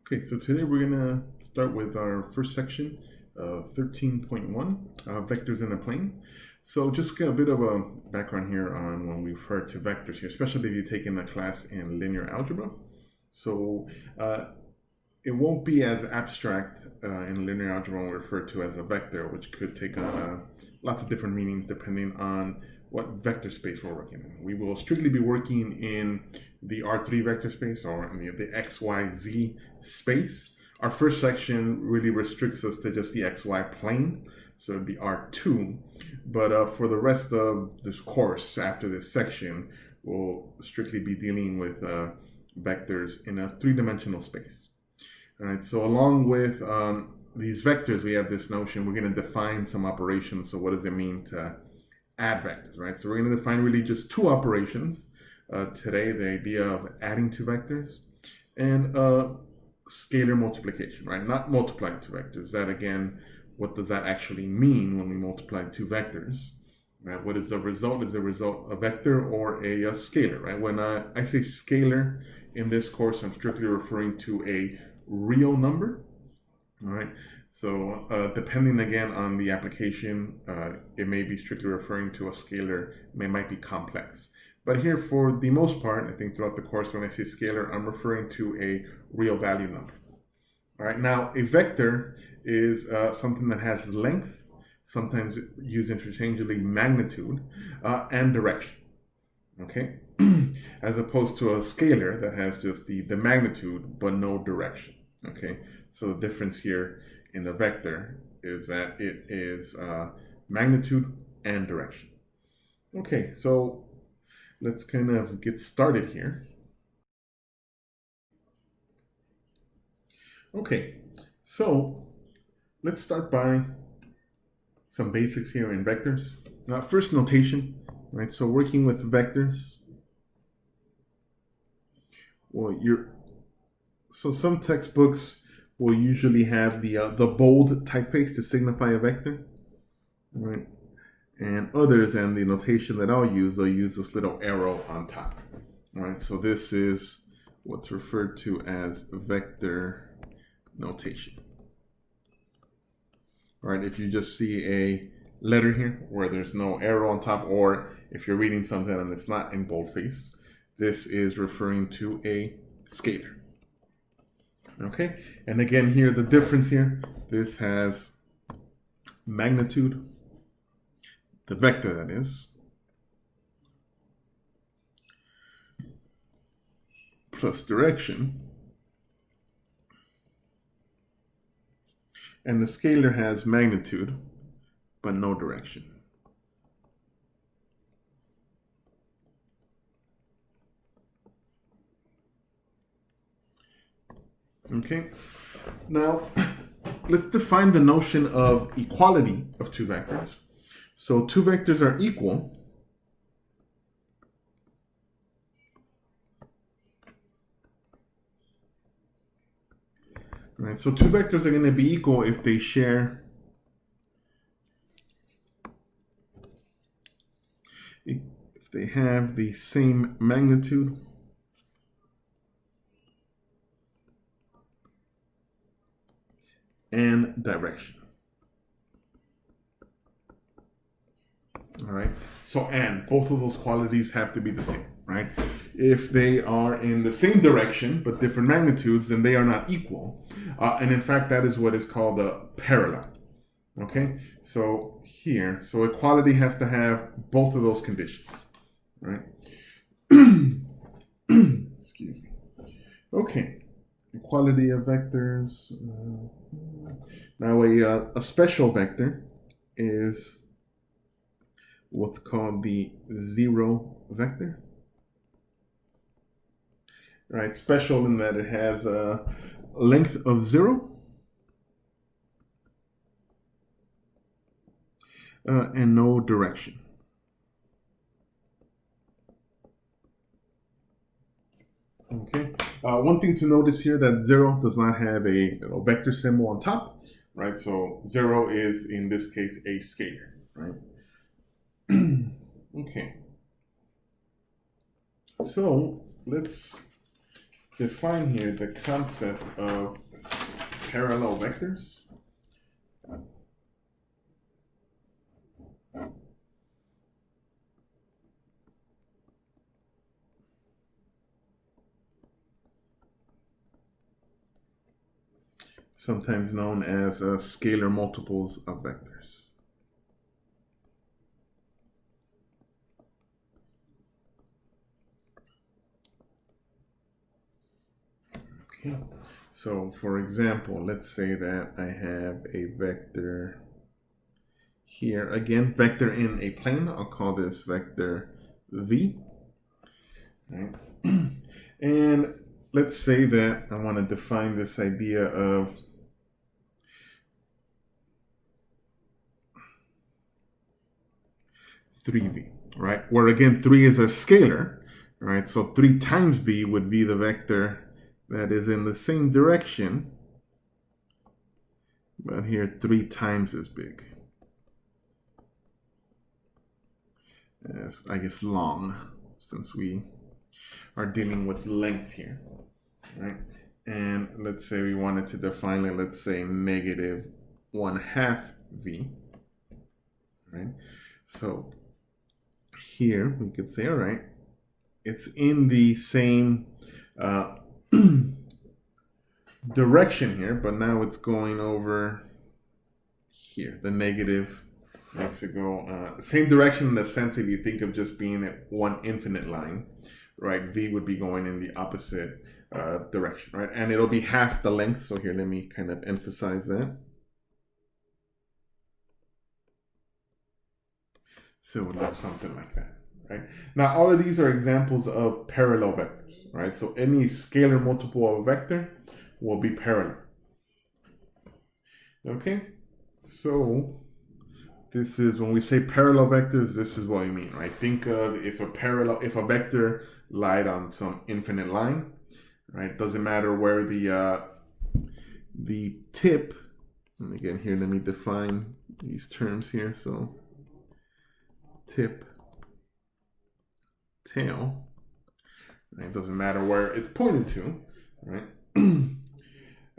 Okay, so today we're going to start with our first section, 13.1, vectors in a plane. So just get a bit of a background here on when we refer to vectors here, especially if you're taking a class in linear algebra. So it won't be as abstract in linear algebra when we refer to as a vector, which could take lots of different meanings depending on what vector space we're working in. We will strictly be working in the R3 vector space or in the XYZ space. Our first section really restricts us to just the XY plane, so it'd be R2. But for the rest of this course, after this section, we'll strictly be dealing with vectors in a three-dimensional space. All right, so along with these vectors, we have this notion, we're going to define some operations. So what does it mean to add vectors, right? So we're going to define really just two operations today, the idea of adding two vectors and scalar multiplication, right? Not multiplying two vectors. That again, what does that actually mean when we multiply two vectors? Right? What is the result? Is the result a vector or a scalar, right? When I say scalar in this course, I'm strictly referring to a real number, all right? So depending again on the application, it may be strictly referring to a scalar, it might be complex. But here for the most part, I think throughout the course when I say scalar, I'm referring to a real value number. All right, now a vector is something that has length, sometimes used interchangeably magnitude, and direction, okay? As opposed to a scalar that has just the magnitude but no direction, okay? So the difference here in the vector is that it is magnitude and direction. Okay, so let's kind of get started here. Okay, so let's start by some basics here in vectors. First, notation, right? So working with vectors, well, so some textbooks will usually have the bold typeface to signify a vector, right? And others, and the notation that I'll use, they'll use this little arrow on top, right? So this is what's referred to as vector notation. All right, if you just see a letter here where there's no arrow on top, or if you're reading something and it's not in boldface, this is referring to a scalar. Okay, and again here, the difference here, this has magnitude, the vector that is, plus direction, and the scalar has magnitude but no direction. Okay, now let's define the notion of equality of two vectors. So two vectors are equal right? So two vectors are going to be equal if they share if they have the same magnitude and direction. All right, so and both of those qualities have to be the same, right? If they are in the same direction but different magnitudes, then they are not equal. And in fact, that is what is called a parallel. Okay, so here, so equality has to have both of those conditions, right? Excuse me. Okay, equality of vectors. Now a special vector is what's called the zero vector. Right, special in that it has a length of 0 and no direction. Okay, one thing to notice here that 0 does not have a vector symbol on top, right? So 0 is in this case a scalar, right? Okay, so let's define here the concept of parallel vectors. Sometimes known as scalar multiples of vectors. Okay, so for example, let's say that I have a vector here. Again, vector in a plane. I'll call this vector V. Right? And let's say that I want to define this idea of three V, right? Where again, 3 is a scalar, right? So 3 times V would be the vector that is in the same direction, but here 3 times as big. As I guess long, since we are dealing with length here, right? And let's say we wanted to define it, let's say negative 1/2 V, right? So here we could say, all right, it's in the same direction here, but now it's going over here. The negative makes it go same direction in the sense if you think of just being at one infinite line, right? V would be going in the opposite direction, right? And it'll be half the length. So here, let me kind of emphasize that. So it would look something like that, right? Now, all of these are examples of parallel vectors, right? So any scalar multiple of a vector will be parallel. Okay, so this is when we say parallel vectors, this is what we mean, right? Think of if a vector lied on some infinite line, right? Doesn't matter where the tip, and again here, let me define these terms here. So tip, tail, right? It doesn't matter where it's pointed to, right?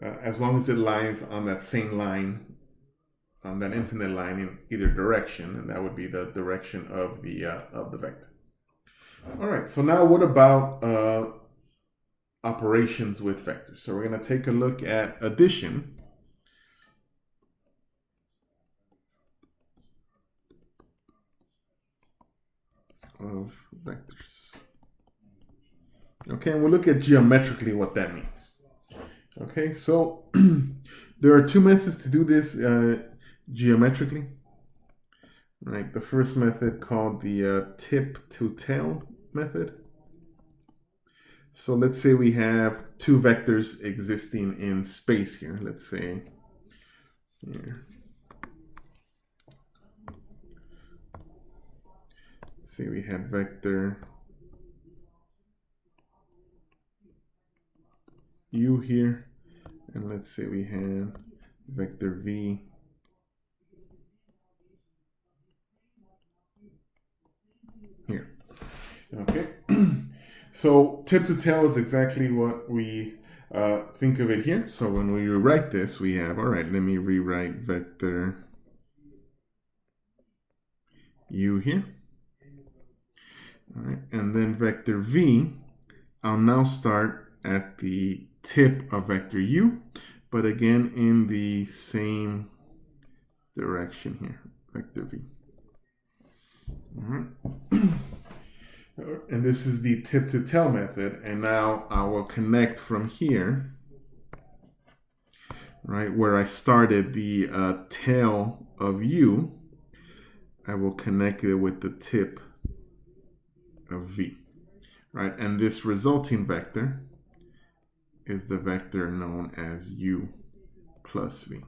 As long as it lies on that same line, on that infinite line in either direction, and that would be the direction of the vector. All right, so now what about operations with vectors? So we're going to take a look at addition. Of vectors. Okay, and we'll look at geometrically what that means. Okay, so there are two methods to do this geometrically. Right, the first method called the tip to tail method. So let's say we have two vectors existing in space here. Let's say here. Say we had vector u here, and let's say we had vector v here. Okay, so tip to tail is exactly what we think of it here. So when we rewrite this, we have, all right, let me rewrite vector u here. All right, and then vector v, I'll now start at the tip of vector u, but again in the same direction here, vector v. All right. And this is the tip to tail method, and now I will connect from here, right, where I started the tail of u, I will connect it with the tip of v, right? And this resulting vector is the vector known as u plus v.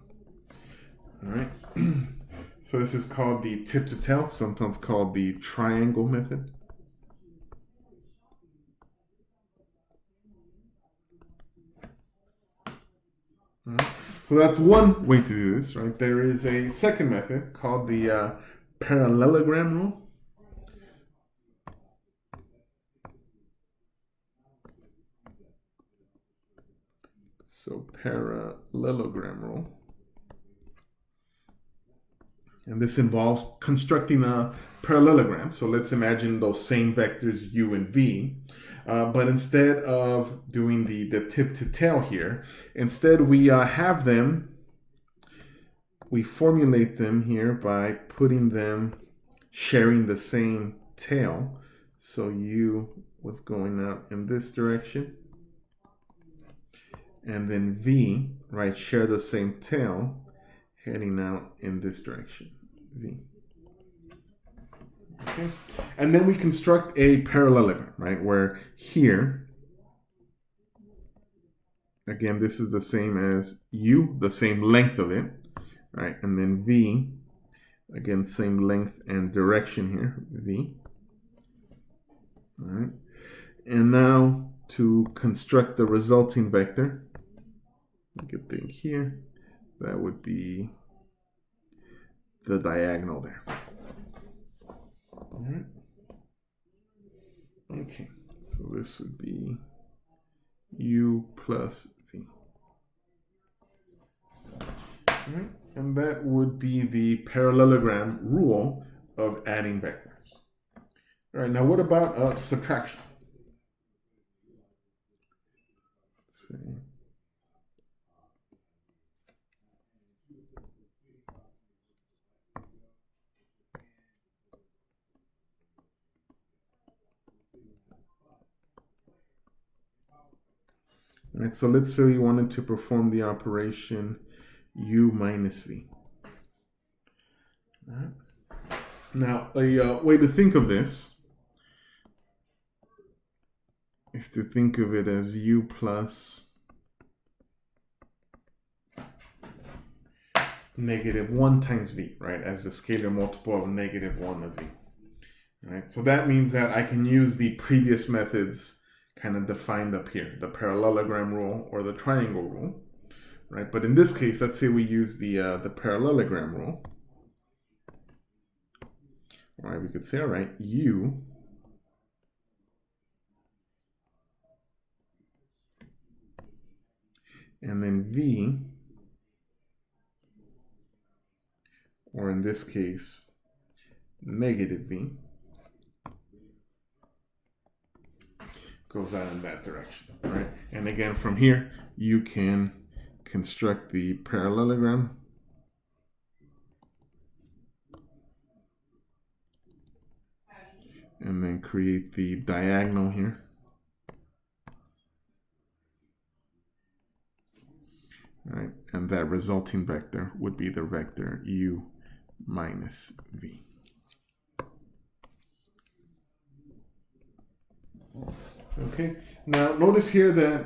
All right. So this is called the tip to tail, sometimes called the triangle method. All right. So that's one way to do this, right? There is a second method called the parallelogram rule. So parallelogram rule. And this involves constructing a parallelogram. So let's imagine those same vectors u and v. But instead of doing the tip to tail here, instead we have them, we formulate them here by putting them sharing the same tail. So u was going out in this direction. And then v, right, share the same tail heading out in this direction, v. Okay, and then we construct a parallelogram, right, where here, again, this is the same as u, the same length of it, right, and then v, again, same length and direction here, v. All right, and now to construct the resulting vector, we could think here, that would be the diagonal there. All right. Okay, so this would be u plus v. All right, and that would be the parallelogram rule of adding vectors. All right, now what about subtraction? Let's see. All right, so let's say we wanted to perform the operation u minus v. All right. Now, a way to think of this is to think of it as u plus -1 times v, right, as the scalar multiple of -1 of v. All right, so that means that I can use the previous methods kind of defined up here, the parallelogram rule or the triangle rule, right? But in this case, let's say we use the parallelogram rule. All right, we could say, all right, u and then v, or in this case, -v, goes out in that direction, right? And again, from here, you can construct the parallelogram. And then create the diagonal here. All right, and that resulting vector would be the vector u minus v. Okay, now notice here that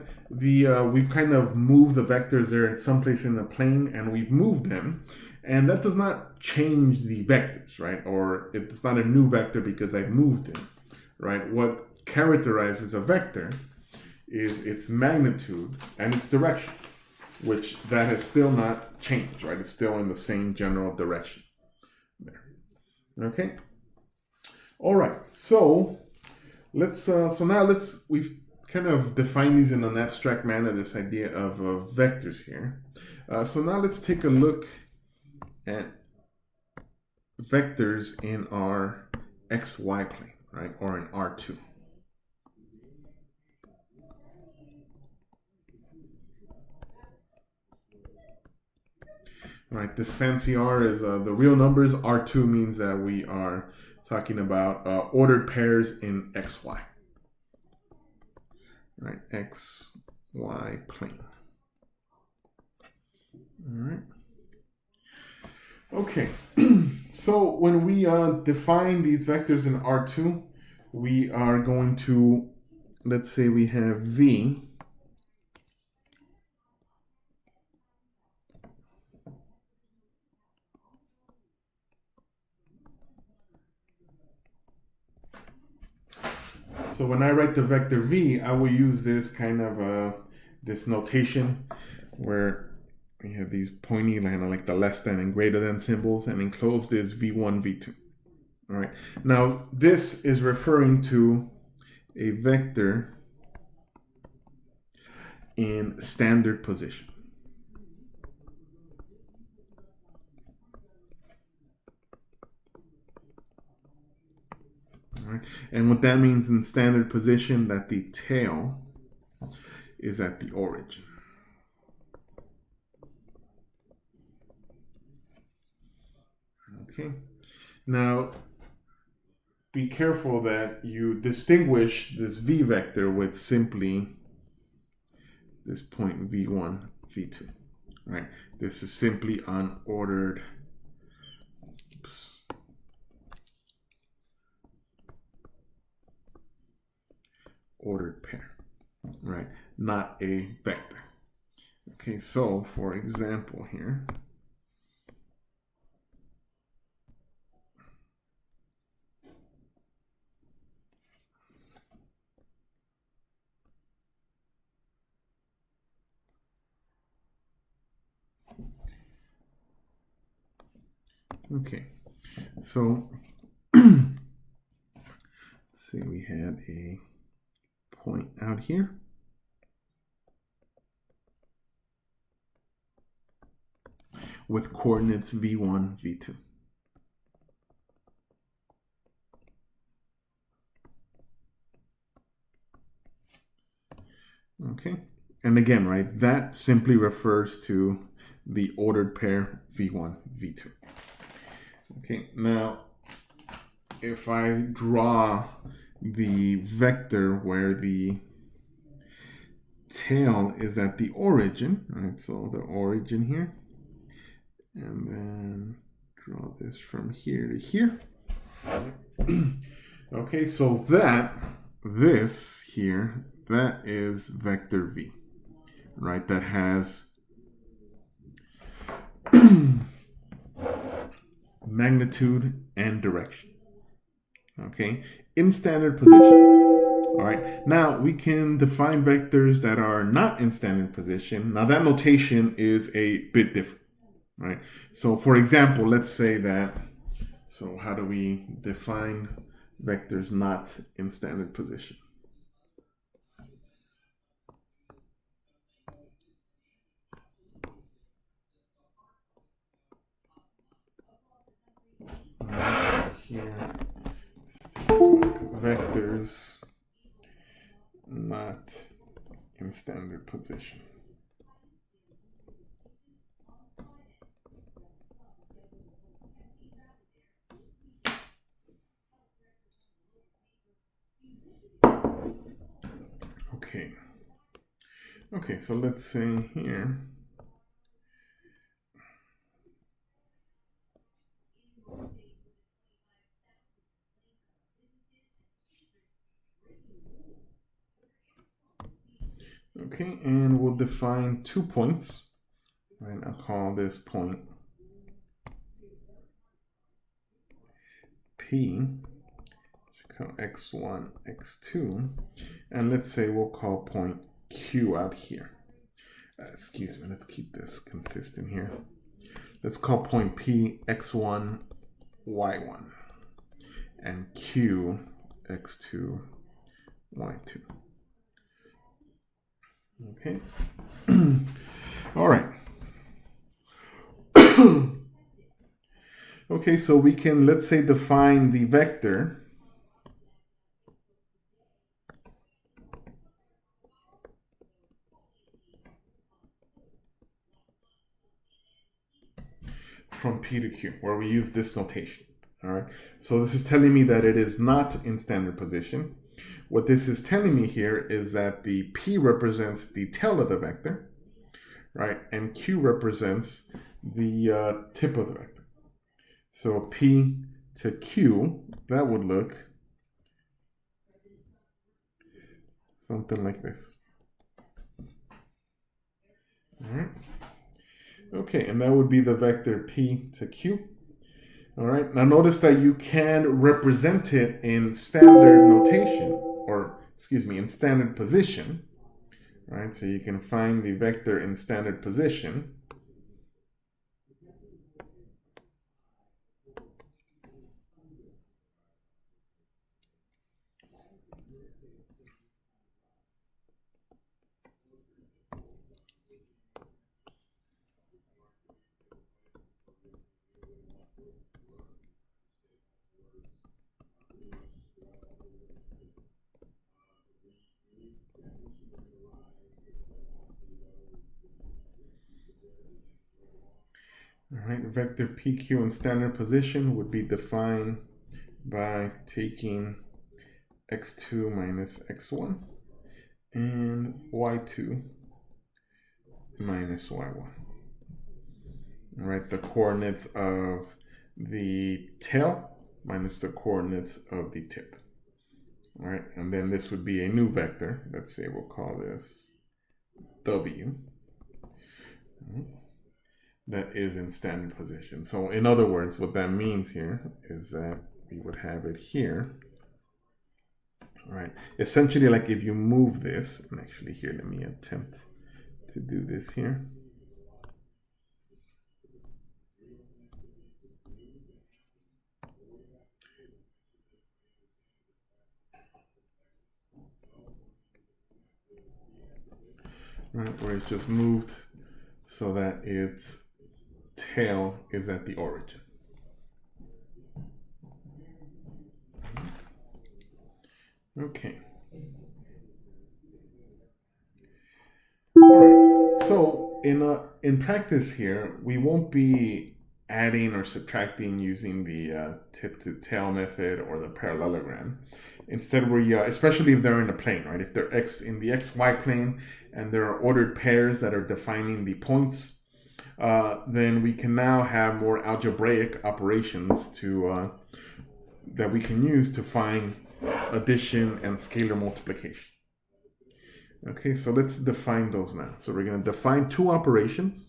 we've kind of moved the vectors there in some place in the plane, and we've moved them, and that does not change the vectors, right? Or it's not a new vector because I've moved it, right? What characterizes a vector is its magnitude and its direction, which that has still not changed, right? It's still in the same general direction there. Okay, all right, so we've kind of defined these in an abstract manner, this idea of vectors here. So now let's take a look at vectors in our xy plane, right, or in R2. All right, this fancy R is the real numbers. R2 means that we are talking about ordered pairs in xy. Right, xy plane. All right. Okay, so when we define these vectors in R2, we are going to, let's say we have V. So when I write the vector v, I will use this kind of this notation where we have these pointy kind of like the less than and greater than symbols, and enclosed is v1, v2. All right. Now this is referring to a vector in standard position. All right. And what that means in standard position, that the tail is at the origin. Okay. Now, be careful that you distinguish this v vector with simply this point v1, v2. Right? This is simply unordered. Oops. Ordered pair, right? Not a vector. Okay, so for example here, okay, so let's say we had a point out here. With coordinates v1, v2. Okay, and again, right, that simply refers to the ordered pair v1, v2. Okay, now if I draw the vector where the tail is at the origin, right, so the origin here, and then draw this from here to here. Okay, so this here, that is vector v, right? That has magnitude and direction, okay, in standard position. All right, now we can define vectors that are not in standard position. Now that notation is a bit different, right? So for example, let's say that, so how do we define vectors not in standard position? Here, vectors not in standard position. Okay. Okay, so let's say here. Okay, and we'll define 2 points. Right, I'll call this point P, x1, x2, and let's say we'll call point Q out here. Excuse me, let's keep this consistent here. Let's call point P x1, y1, and Q x2, y2. Okay. All right. Okay, so we can, let's say, define the vector from P to Q, where we use this notation. All right, so this is telling me that it is not in standard position. What this is telling me here is that the P represents the tail of the vector, right, and Q represents the tip of the vector. So P to Q, that would look something like this. All right. Okay, and that would be the vector P to Q. All right, now notice that you can represent it in standard notation, or excuse me, in standard position. Right, so you can find the vector in standard position. All right, vector PQ in standard position would be defined by taking x2 minus x1 and y2 minus y1. All right, the coordinates of the tail minus the coordinates of the tip. All right, and then this would be a new vector. Let's say we'll call this W. That is in standard position. So in other words, what that means here is that we would have it here. All right, essentially like if you move this, and actually here, let me attempt to do this here. Right, where it's just moved so that its tail is at the origin. Okay. All right. So in practice here, we won't be adding or subtracting using the tip to tail method or the parallelogram. Instead, we especially if they're in a plane, right? If they're in the XY plane and there are ordered pairs that are defining the points, then we can now have more algebraic operations that we can use to find addition and scalar multiplication. Okay, so let's define those now. So we're going to define two operations.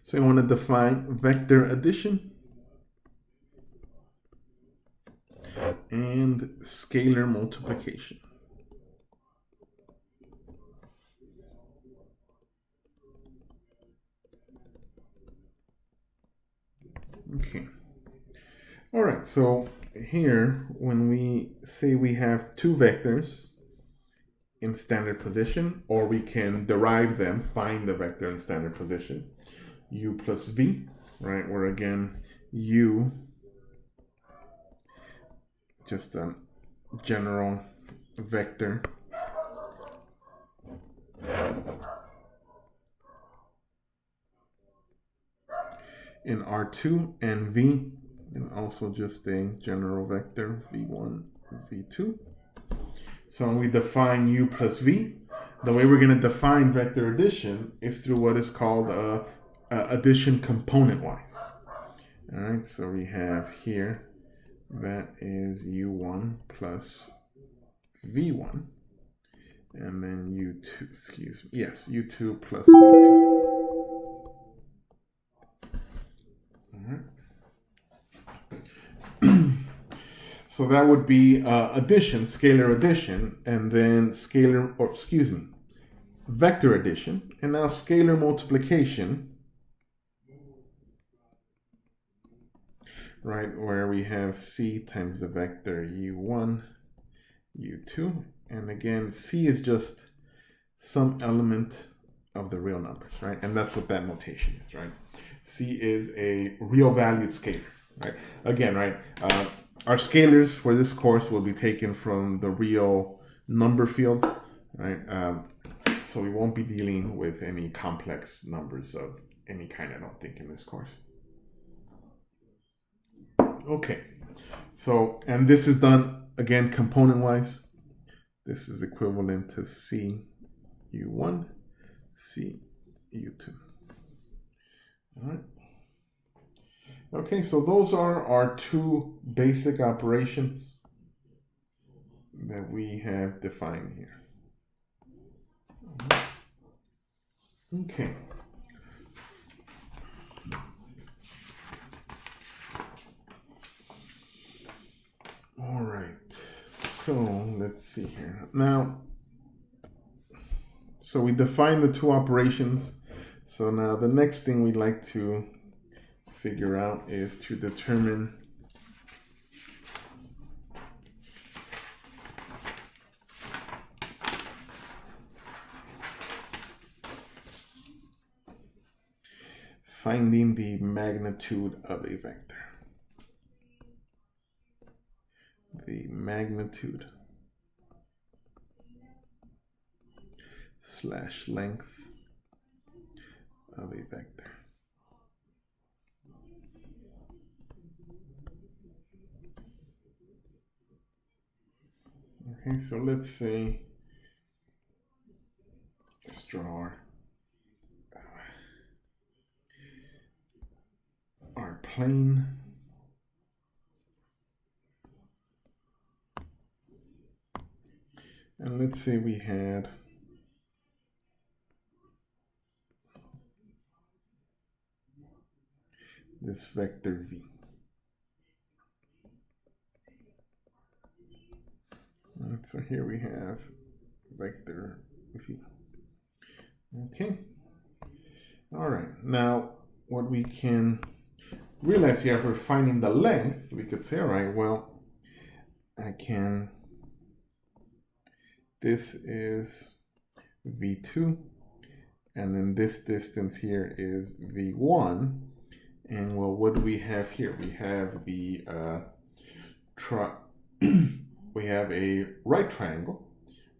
So we want to define vector addition and scalar multiplication. Okay. All right, so here, when we say we have two vectors in standard position, or we can derive them, find the vector in standard position, u plus v, right, where again, u, just a general vector, in R2, and v, and also just a general vector, v1, v2. So when we define u plus v, the way we're going to define vector addition is through what is called addition component-wise. All right, so we have here, that is u1 plus v1, and then u2, excuse me, yes, u2 plus v2. So that would be addition, scalar addition, and then vector addition, and now scalar multiplication, right, where we have c times the vector u1, u2, and again, c is just some element of the real numbers, right, and that's what that notation is, right. C is a real valued scalar, right, again, right, our scalars for this course will be taken from the real number field, right? So we won't be dealing with any complex numbers of any kind, I don't think, in this course. Okay, so, and this is done, again, component-wise. This is equivalent to C U1, C U2. All right. Okay, so those are our two basic operations that we have defined here. Okay. All right, so let's see here. Now, so we define the two operations. So now the next thing we'd like to figure out is to determine finding the magnitude of a vector. The magnitude / length of a vector. Okay, so let's say, let's draw our plane. And let's say we had this vector v. Right, so here we have vector v. Okay. All right. Now, what we can realize here, if we're finding the length, we could say, all right, well, this is v2, and then this distance here is v1. And well, what do we have here? We have the we have a right triangle,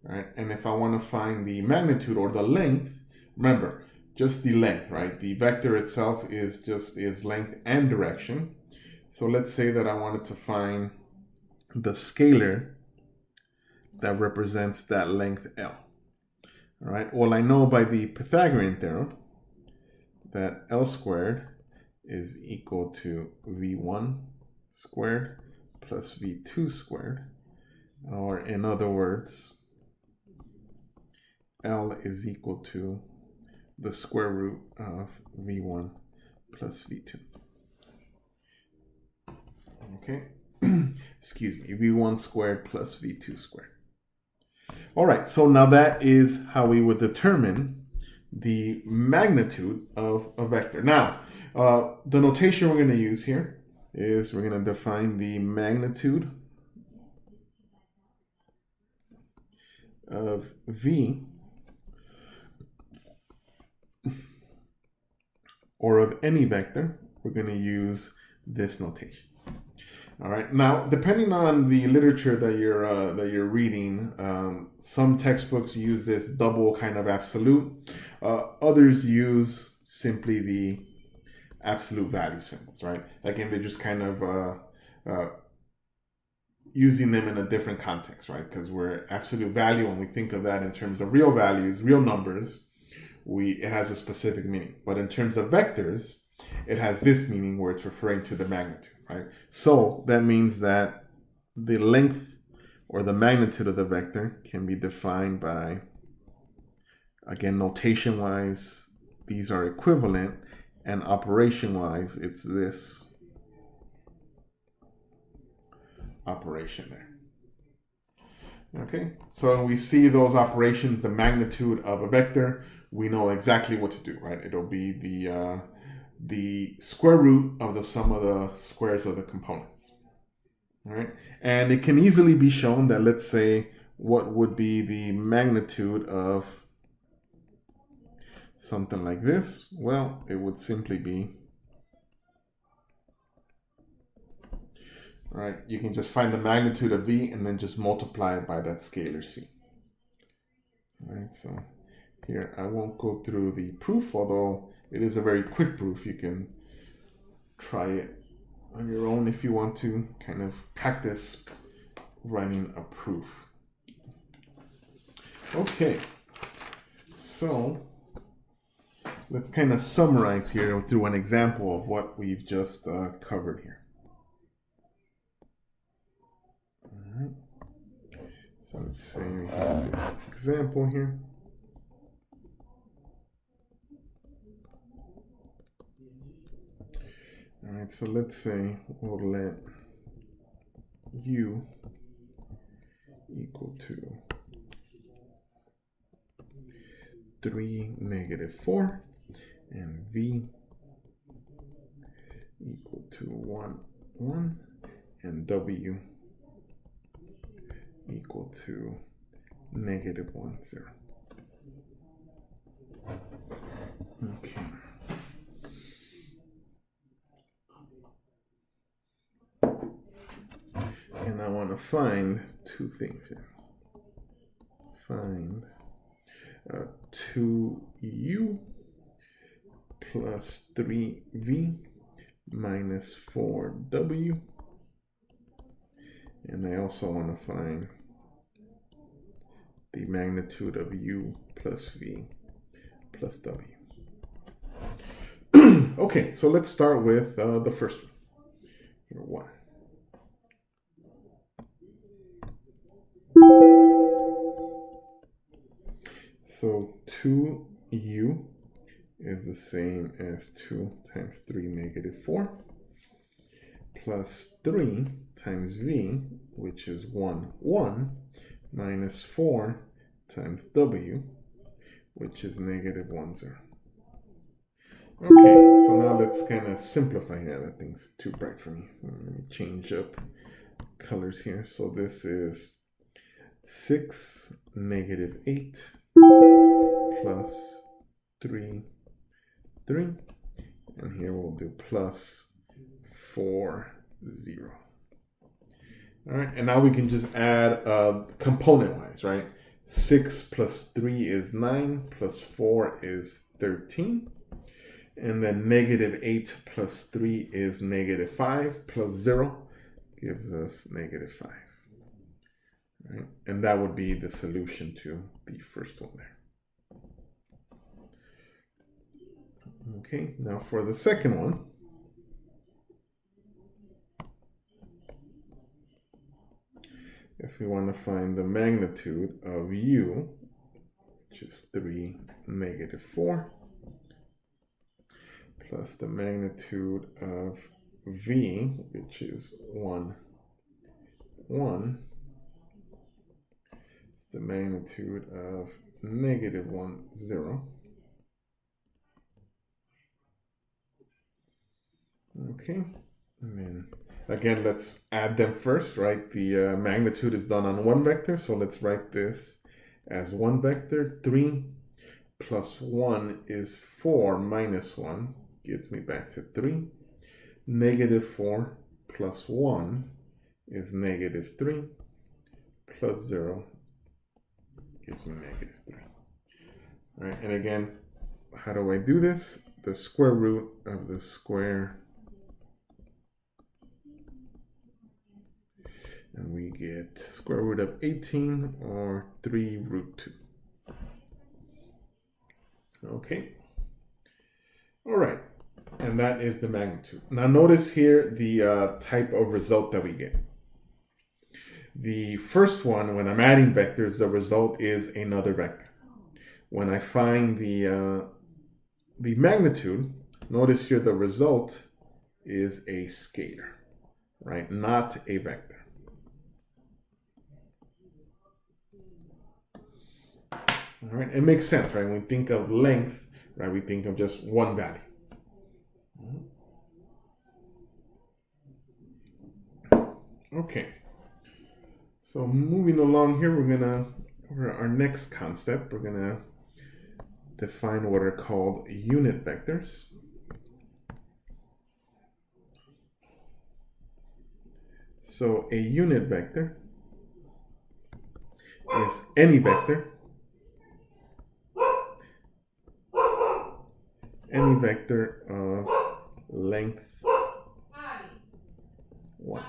right? And if I want to find the magnitude or the length, remember, just the length, right? The vector itself is length and direction. So let's say that I wanted to find the scalar that represents that length L. All right, well, I know by the Pythagorean theorem that L squared is equal to v1 squared plus v2 squared, or in other words, L is equal to the square root of v1 plus v2. Okay, excuse me, v1 squared plus v2 squared. All right, so now that is how we would determine the magnitude of a vector. Now, the notation we're going to use here is we're going to define the magnitude of v, or of any vector. We're going to use this notation. All right. Now, depending on the literature that you're reading, some textbooks use this double kind of absolute. Others use simply the absolute value symbols. Right. Again, they're just kind of using them in a different context, right? Because we're absolute value, when we think of that in terms of real values, real numbers, it has a specific meaning. But in terms of vectors, it has this meaning where it's referring to the magnitude, right? So that means that the length or the magnitude of the vector can be defined by, again, notation-wise, these are equivalent, and operation-wise, it's this operation there. Okay, so when we see those operations, the magnitude of a vector, we know exactly what to do, right? It'll be the square root of the sum of the squares of the components. All right, and it can easily be shown that, let's say, what would be the magnitude of something like this? Well, it would simply be, right, you can just find the magnitude of v and then just multiply it by that scalar c. All right, so here I won't go through the proof, although it is a very quick proof. You can try it on your own if you want to kind of practice writing a proof. Okay, so let's kind of summarize here through an example of what we've just covered here. All right. So let's say we have this example here. All right, so let's say we'll let u equal to 3, -4, and v equal to 1, 1, and w equal to -1, 0. Okay. And I want to find two things here. Find 2u plus 3v minus 4w. And I also want to find the magnitude of u plus v plus w. Okay, so let's start with the first one. Here, 1. So 2u is the same as 2 times 3 negative 4 plus 3 times v, which is 1, 1, minus 4 times w, which is negative 1, 0. Okay, so now let's kind of simplify here. That thing's too bright for me. So let me change up colors here. So this is 6 negative 8 plus 3, 3. And here we'll do plus 4, 0. All right, and now we can just add component-wise, right? 6 plus 3 is 9, plus 4 is 13. And then negative 8 plus 3 is negative 5, plus 0 gives us negative 5. Right? And that would be the solution to the first one there. Okay, now for the second one. If we want to find the magnitude of u, which is 3 negative 4, plus the magnitude of v, which is 1, 1, it's the magnitude of negative 1, 0. Okay, and then again, let's add them first, right? The magnitude is done on one vector, so let's write this as one vector. 3 plus 1 is 4 minus 1, gets me back to 3. Negative 4 plus 1 is negative 3, plus 0 gives me negative 3. All right, and again, how do I do this? The square root of the square, and we get square root of 18 or 3 root 2. Okay. All right. And that is the magnitude. Now notice here the type of result that we get. The first one, when I'm adding vectors, the result is another vector. When I find the magnitude, notice here the result is a scalar, right? Not a vector. All right, it makes sense, right? When we think of length, right, we think of just one value. Okay, so moving along here, our next concept, we're gonna define what are called unit vectors. So a unit vector is any vector of length 1.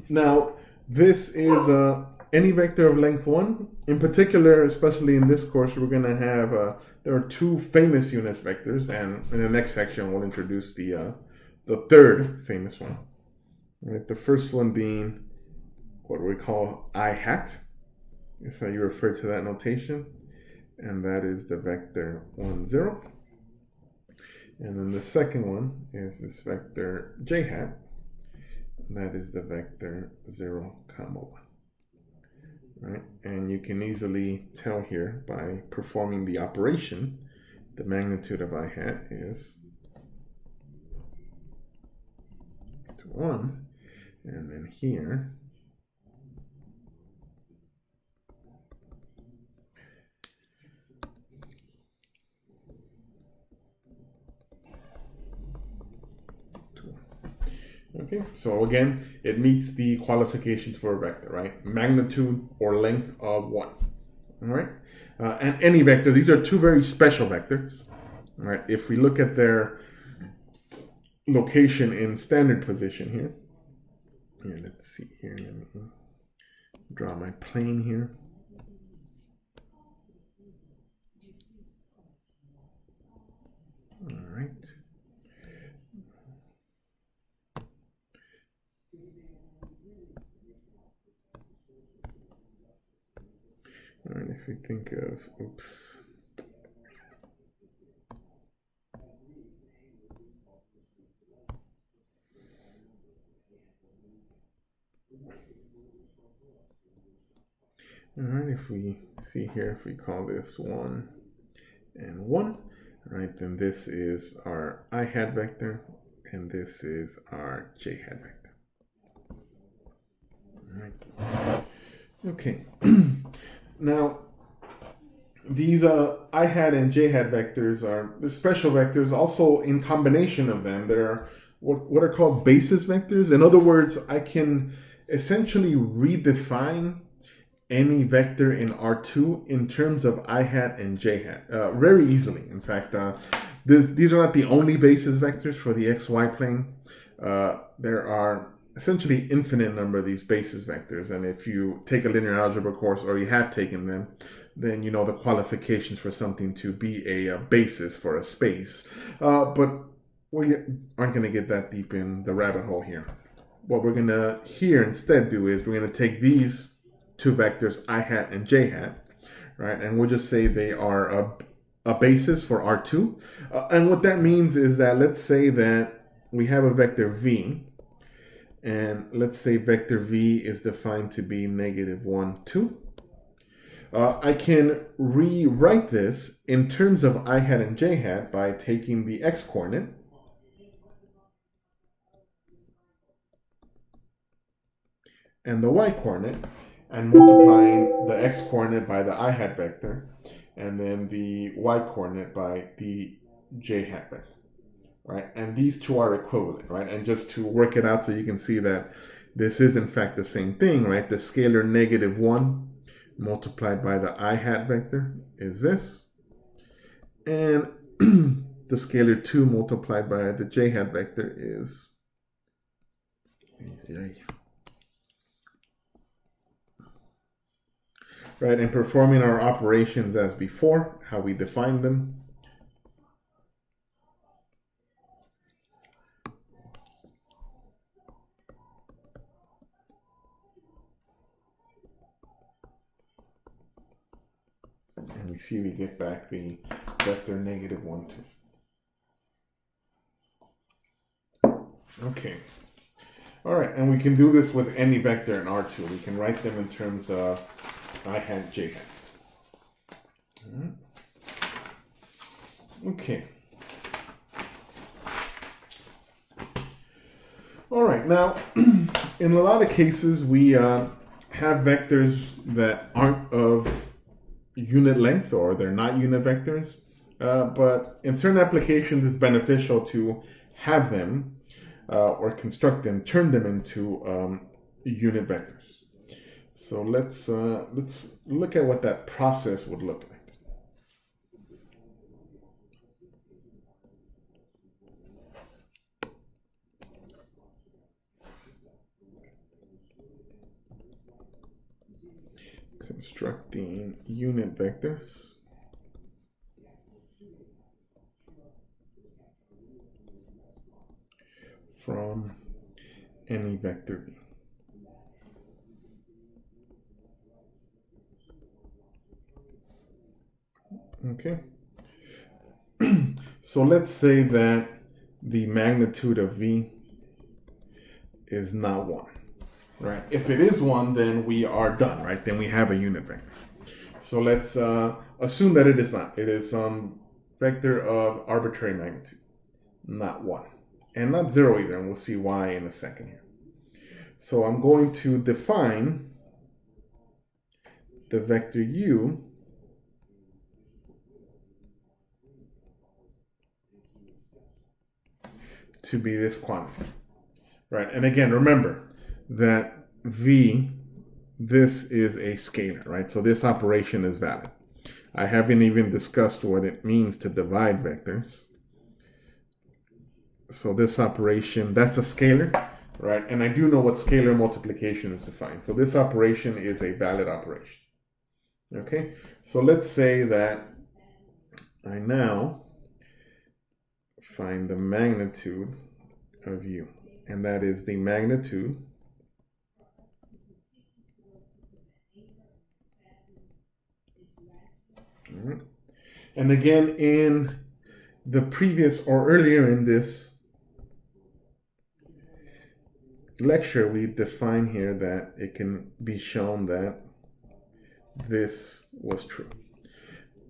Now, this is any vector of length 1. In particular, especially in this course, we're going to have, there are two famous unit vectors, and in the next section, we'll introduce the third famous one. Right? The first one being what we call I hat. Is how you refer to that notation. And that is the vector 1, 0. And then the second one is this vector j hat. And that is the vector 0, 1. Right? And you can easily tell here by performing the operation, the magnitude of I hat is 1. And then here, Okay, so again, it meets the qualifications for a vector, right? Magnitude or length of 1. All right, and any vector. These are two very special vectors. All right, if we look at their location in standard position here. Here, let's see here. Let me draw my plane here. All right. All right, if we think of, oops. All right, if we see here, if we call this 1 and 1, all right, then this is our I hat vector, and this is our J hat vector. All right. Okay. Now, these I hat and J hat vectors they're special vectors. Also, in combination of them, there are what are called basis vectors. In other words, I can essentially redefine any vector in R2 in terms of I hat and J hat very easily. In fact, these are not the only basis vectors for the XY plane. There are essentially infinite number of these basis vectors, and if you take a linear algebra course or you have taken them, then you know the qualifications for something to be a basis for a space. But we aren't going to get that deep in the rabbit hole here. What we're going to here instead do is we're going to take these two vectors, I hat and J hat, right? And we'll just say they are a basis for R2. And what that means is that let's say that we have a vector V, and let's say vector V is defined to be -1, 2. I can rewrite this in terms of I hat and J hat by taking the X coordinate and the Y coordinate and multiplying the X coordinate by the I hat vector and then the Y coordinate by the J hat vector. Right, and these two are equivalent, right? And just to work it out so you can see that this is in fact the same thing, right? The scalar -1 multiplied by the I hat vector is this, and the scalar 2 multiplied by the J hat vector is right. And performing our operations as before, how we define them. And we see we get back the vector -1, 2. Okay. All right, and we can do this with any vector in R2. We can write them in terms of I hat, J hat. All right. Okay. All right, now, in a lot of cases, we have vectors that aren't of unit length, or they're not unit vectors, but in certain applications it's beneficial to have them or construct them, turn them into unit vectors. So let's look at what that process would look like. Constructing unit vectors from any vector V. Okay. So let's say that the magnitude of V is not 1. Right. If it is 1, then we are done, right? Then we have a unit vector. So let's assume that it is not. It is some vector of arbitrary magnitude, not 1. And not 0 either, and we'll see why in a second here. So I'm going to define the vector U to be this quantity. right? And again, remember that v, this is a scalar, right? So this operation is valid. I haven't even discussed what it means to divide vectors. So this operation, that's a scalar, right? And I do know what scalar multiplication is defined. So this operation is a valid operation. Okay, so let's say that I now find the magnitude of u, and that is the magnitude and again, in the previous or earlier in this lecture, we define here that it can be shown that this was true.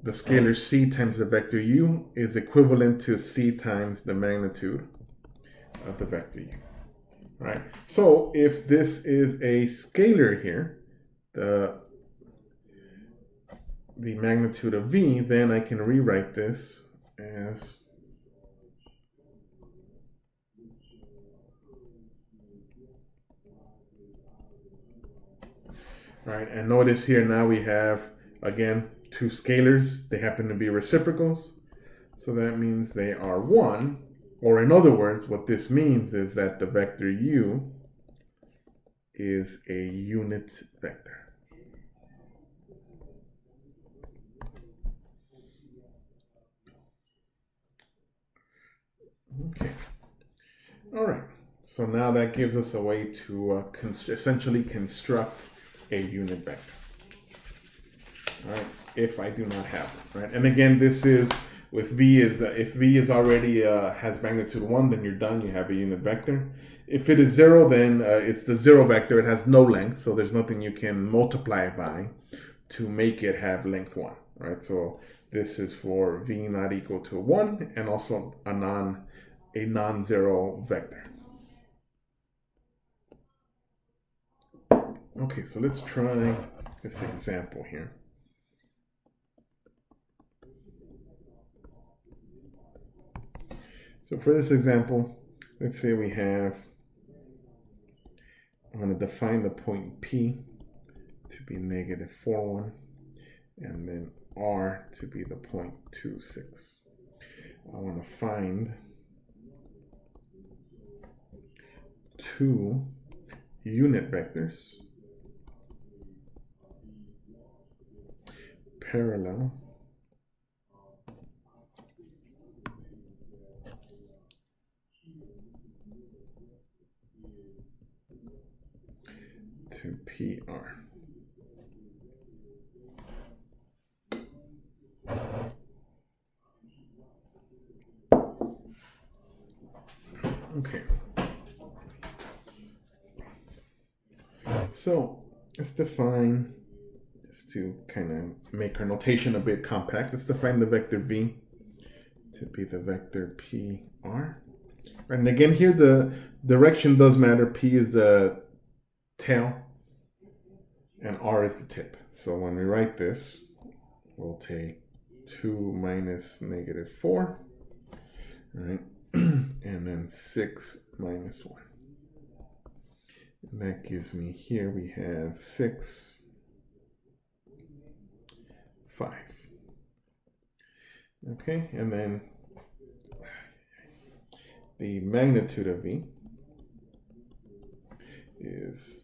The scalar c times the vector u is equivalent to c times the magnitude of the vector u. Right? So if this is a scalar here, the magnitude of v, then I can rewrite this as right, and notice here now we have, again, two scalars. They happen to be reciprocals. So that means they are 1. Or in other words, what this means is that the vector u is a unit vector. Okay. All right. So now that gives us a way to essentially construct a unit vector. All right, if I do not have it, right? And again, this is with v is if v is already has magnitude 1, then you're done. You have a unit vector. If it is 0, then it's the 0 vector. It has no length, so there's nothing you can multiply it by to make it have length 1, right? So this is for v not equal to 1, and also a non-zero vector. Okay, so let's try this example here. So for this example, let's say we have, I'm going to define the point P to be -4, 1, and then R to be the point 2, 6. I want to find two unit vectors parallel to PR. Okay. So let's define, just to kind of make our notation a bit compact, let's define the vector v to be the vector PR. And again, here the direction does matter. P is the tail and R is the tip. So when we write this, we'll take 2 minus -4, right? And then 6 minus 1. And that gives me, here we have 6, 5. Okay, and then the magnitude of v is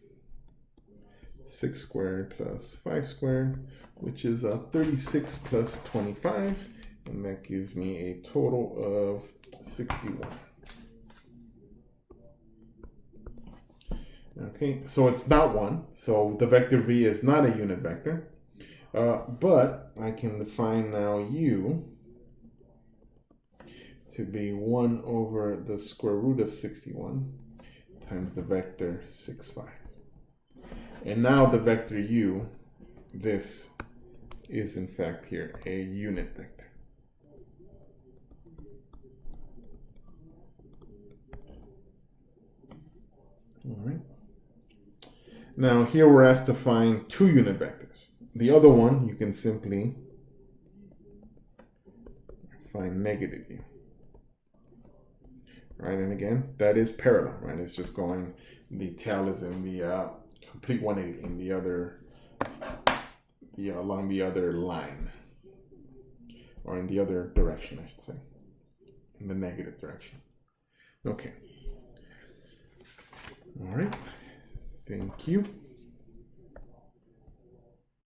6 squared plus 5 squared, which is 36 plus 25, and that gives me a total of 61. Okay, so it's not 1, so the vector v is not a unit vector, but I can define now u to be 1 over the square root of 61 times the vector 6, 5. And now the vector u, this is in fact here a unit vector. All right. Now here we're asked to find two unit vectors. The other one, you can simply find negative u. right? And again, that is parallel, right? It's just going, the tail is in the complete 180 in the other, along the other line, or in the other direction, I should say, in the negative direction. Okay. All right. Thank you.